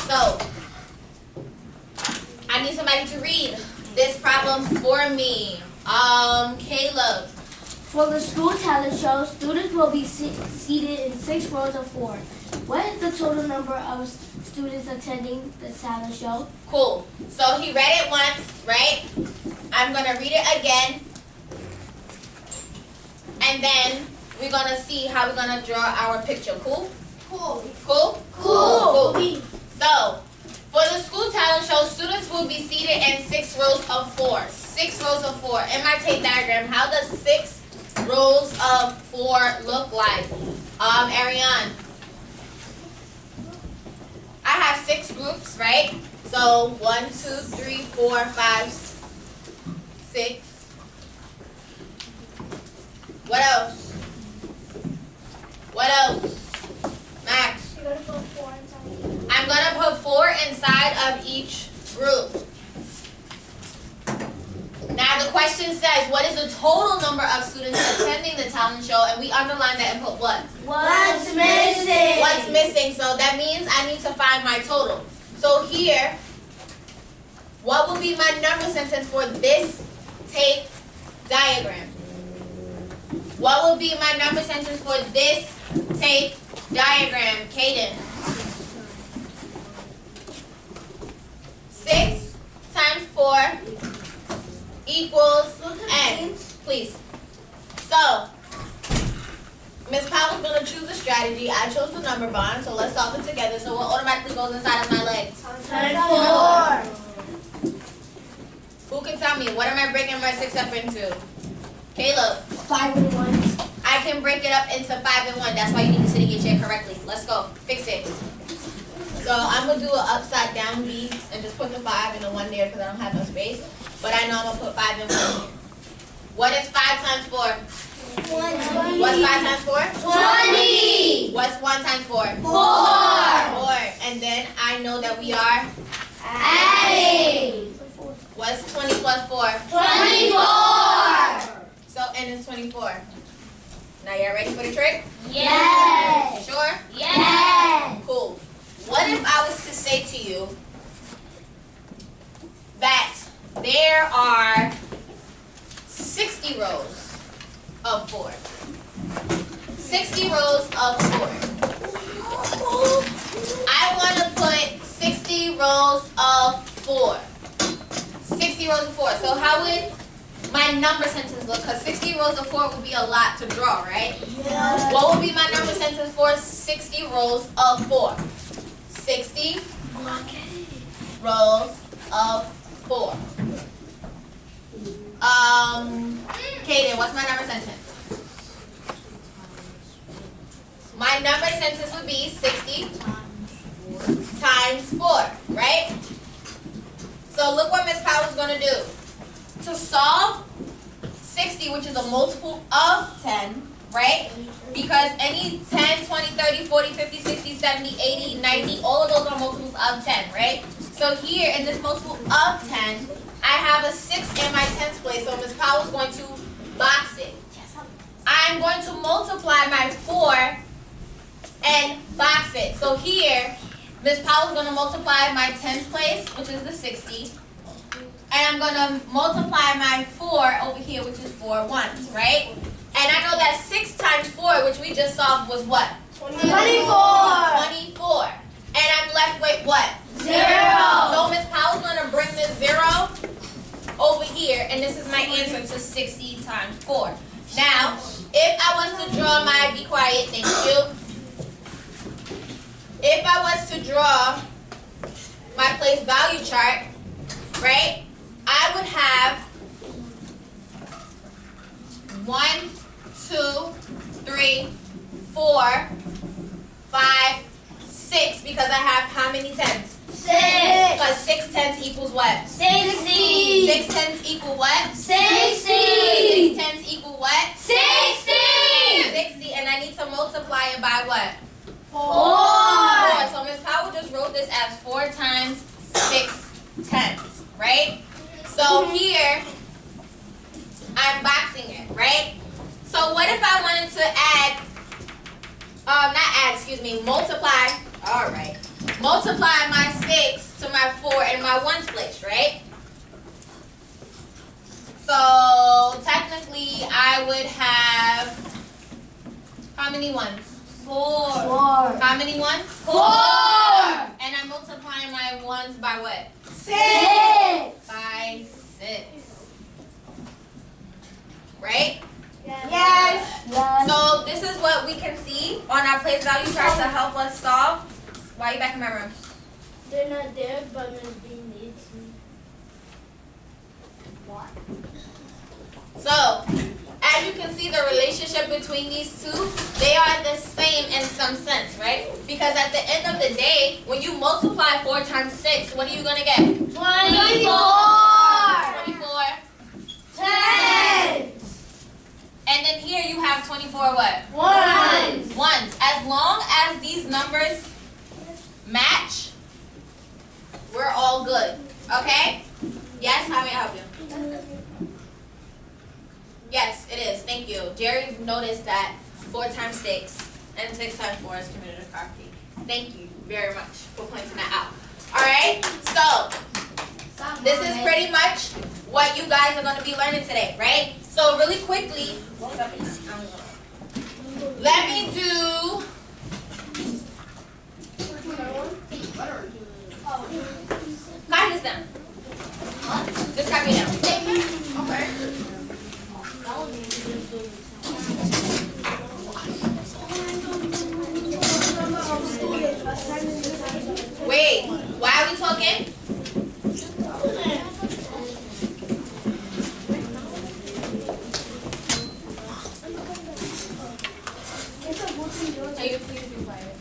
So, I need somebody to read this problem for me. Caleb. For the school talent show, students will be seated in 6 rows of 4. What is the total number of students attending the talent show? Cool. So he read it once, right? I'm going to read it again. And then we're going to see how we're going to draw our picture. Cool? Cool. Cool? Cool. Cool. So, for the school talent show, students will be seated in 6 rows of 4. 6 rows of 4. In my tape diagram, how does 6 rows of 4 look like? Ariane. I have 6 groups, right? So 1, 2, 3, 4, 5, 6. What else? What else? Max. You're going to put 4 inside. I'm going to put 4 inside of each group. Now the question says, what is the total number of students attending the talent show? And we underline that and put what? What's missing? What's missing? So that means I need to find my total. So here, what will be my number sentence for this tape diagram? What will be my number sentence for this tape diagram? Kaden. 6 times 4 equals n. Please. So, Miss Powell's going to choose a strategy. I chose the number bond, so let's solve it together. So what automatically goes inside of my legs? 4. Who can tell me? What am I breaking my 6 up into? Caleb. 5 and 1. I can break it up into 5 and 1. That's why you need to sit in your chair correctly. Let's go. Fix it. So I'm going to do an upside down B and just put the 5 and the 1 there because I don't have no space. But I know I'm going to put 5 and 1 here. What is 5 times 4? 20. What's 5 times 4? 20. What's 1 times 4? 4. 4. And then I know that we are adding. What's 20 plus 4? 24. So n is 24. Now y'all ready for the trick? Yes. Sure? Yes. Cool. What if I was to say to you that there are 60 rows of 4? 60 rows of 4. I want to put 60 rows of 4. 60 rows of 4. So how would my number sentence look? Because 60 rows of 4 would be a lot to draw, right? Yes. What would be my number sentence for 60 rows of 4? 60 rows of 4. Kaden, what's my number sentence? My number sentence would be 60 times 4, right? So look what Miss Powell is going to do. To solve 60, which is a multiple of 10, right? Because any 10, 20, 30, 40, 50, 60, 70, 80, 90, all of those are multiples of 10, right? So here in this multiple of 10, I have a 6 in my 10th place, so Miss Powell is going to box it. I'm going to multiply my 4 and box it. So here, Miss Powell is going to multiply my 10th place, which is the 60. And I'm going to multiply my 4 over here, which is 4 ones, right? And I know that 6 times 4, which we just solved, was what? 24. 24. And I'm left with what? 0. So Miss Powell's going to bring this 0 over here, and this is my answer to 60 times 4. Now, if I was to draw my, be quiet, thank you. If I was to draw my place value chart, right, I would have 1, 2, 3, 4, 5, 6, because I have how many tens? 6. Because 6 tens equals what? 60. 6 tens equal what? 60. 6 tens equal what? 60. 60, and I need to multiply it by what? 4. So Miss Powell just wrote this as 4 times 6 tens, right? So here, I'm boxing it, right? So what if I wanted to multiply, all right. multiply my 6 to my 4 in my ones place, right? So technically I would have how many ones? 4. How many ones? 4. And I'm multiplying my ones by what? 6. By 6. Right? Yes. So this is what we can see on our place value chart to help us solve. Why are you back in my room? They're not there, but Miss B needs me. What? So, as you can see the relationship between these two, they are the same in some sense, right? Because at the end of the day, when you multiply 4 times 6, what are you going to get? 24. 24. 10. And then here you have 24 what? Ones. Ones. As long as these numbers match, we're all good. Okay? Yes? How may I help you? Yes, it is. Thank you. Jerry noticed that 4 times 6 and 6 times 4 is commutative property. Thank you very much for pointing that out. Alright? So, this is pretty much what you guys are going to be learning today, right? So, really quickly, let me do... Copy this down. Just copy it down. Okay. Wait, why are we talking? Can you please be quiet?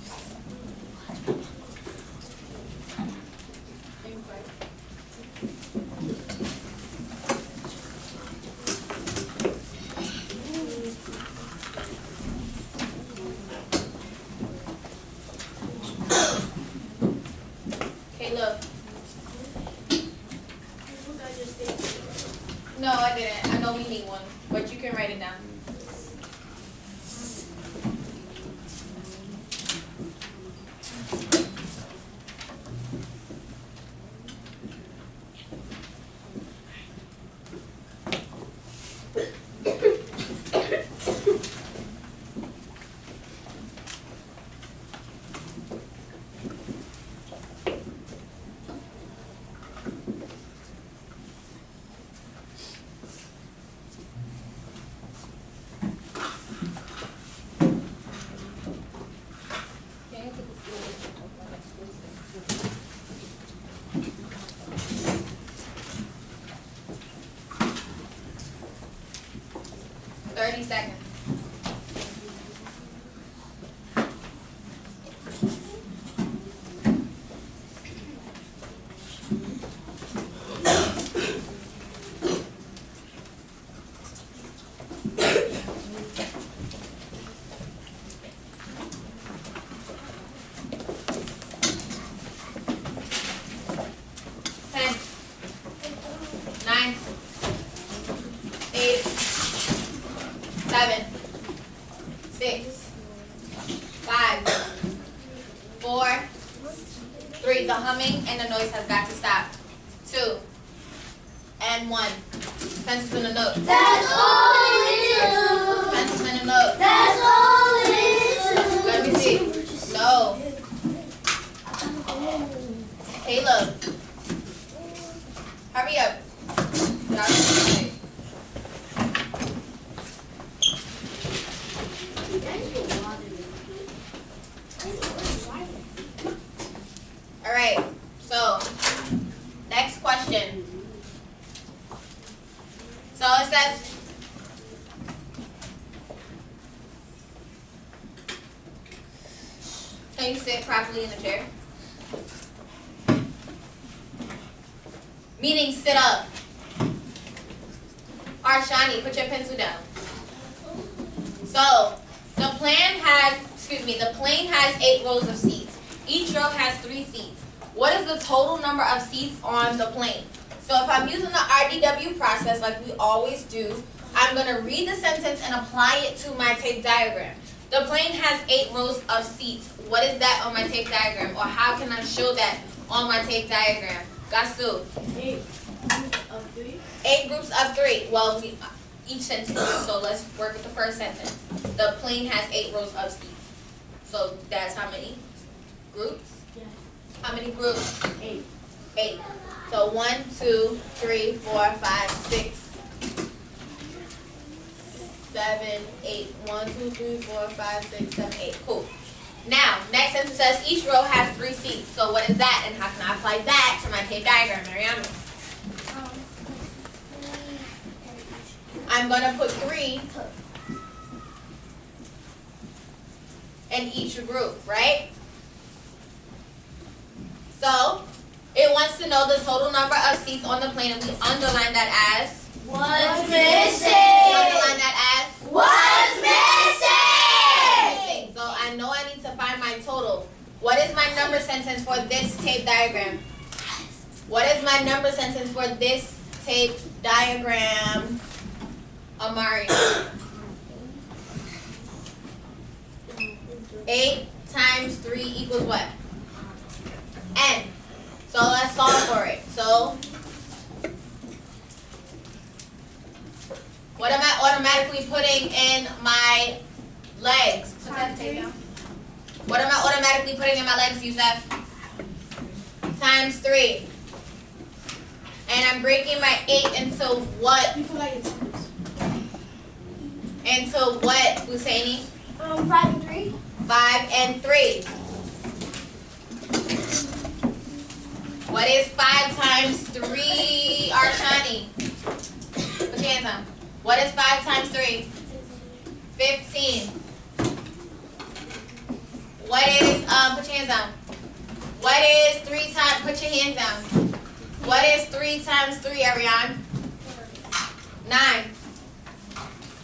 Okay, look. No, I didn't. I know we need one, but you can write it down. Seconds. The humming and the noise has got to stop. 2 and 1. Pencils in a note. That's all it is. Pencils in a note. That's all it is. Let me see. No. Caleb. Hurry up. Alright, so next question. So it says, can you sit properly in the chair? Meaning sit up. Arshani, put your pencil down. So the plane has 8 rows of seats. Each row has 3 seats. What is the total number of seats on the plane? So if I'm using the RDW process like we always do, I'm going to read the sentence and apply it to my tape diagram. The plane has 8 rows of seats. What is that on my tape diagram? Or how can I show that on my tape diagram? Gasu. 8 groups of 3. 8 groups of 3. Well, each sentence. So let's work with the first sentence. The plane has 8 rows of seats. So that's how many groups? Yeah. How many groups? 8. 8. So 1, 2, 3, 4, 5, 6, 7, 8. 1, 2, 3, 4, 5, 6, 7, 8. Cool. Now, next sentence says each row has 3 seats. So what is that, and how can I apply that to my tape diagram, Mariana? I'm going to put 3 in each group, right? So, it wants to know the total number of seats on the plane, and we underline that as? What's We missing? underline that as? What's missing? So I know I need to find my total. What is my number sentence for this tape diagram? What is my number sentence for this tape diagram, Amari? 8 times 3 equals what? N. So let's solve for it. So what am I automatically putting in my legs? Put that tape down. What am I automatically putting in my legs, Yusef? Times 3. And I'm breaking my 8 into what? You feel like it's Into what, Husseini? 5 and 3. 5 and 3. What is 5 times 3, Arshani? Put your hands on. What is 5 times 3? 15. What is, put your hands down. What is 3 times, put your hands down. What is 3 times 3, Ariane? 9.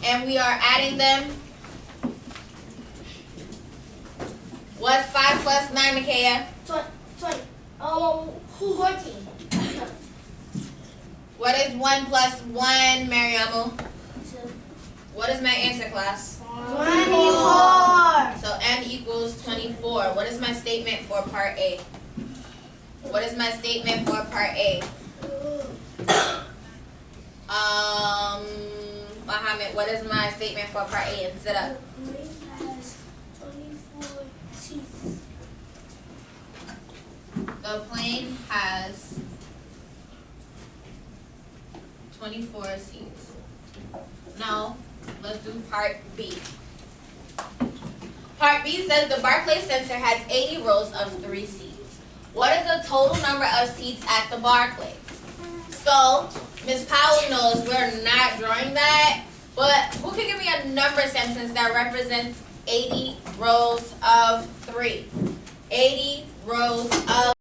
And we are adding them. What's 5 plus 9, Micaiah? 20. 14. What is 1 plus 1, Mariamu? 2. What is my answer, class? 24. So M equals 24. What is my statement for part A? What is my statement for part A? Mohammed, what is my statement for part A? And sit up. The plane has 24 seats. The plane has 24 seats. Now, let's do part B. Part B says the Barclays Center has 80 rows of 3 seats. What is the total number of seats at the Barclays? So, Ms. Powell knows we're not drawing that, but who can give me a number sentence that represents 80 rows of 3? 80 rows of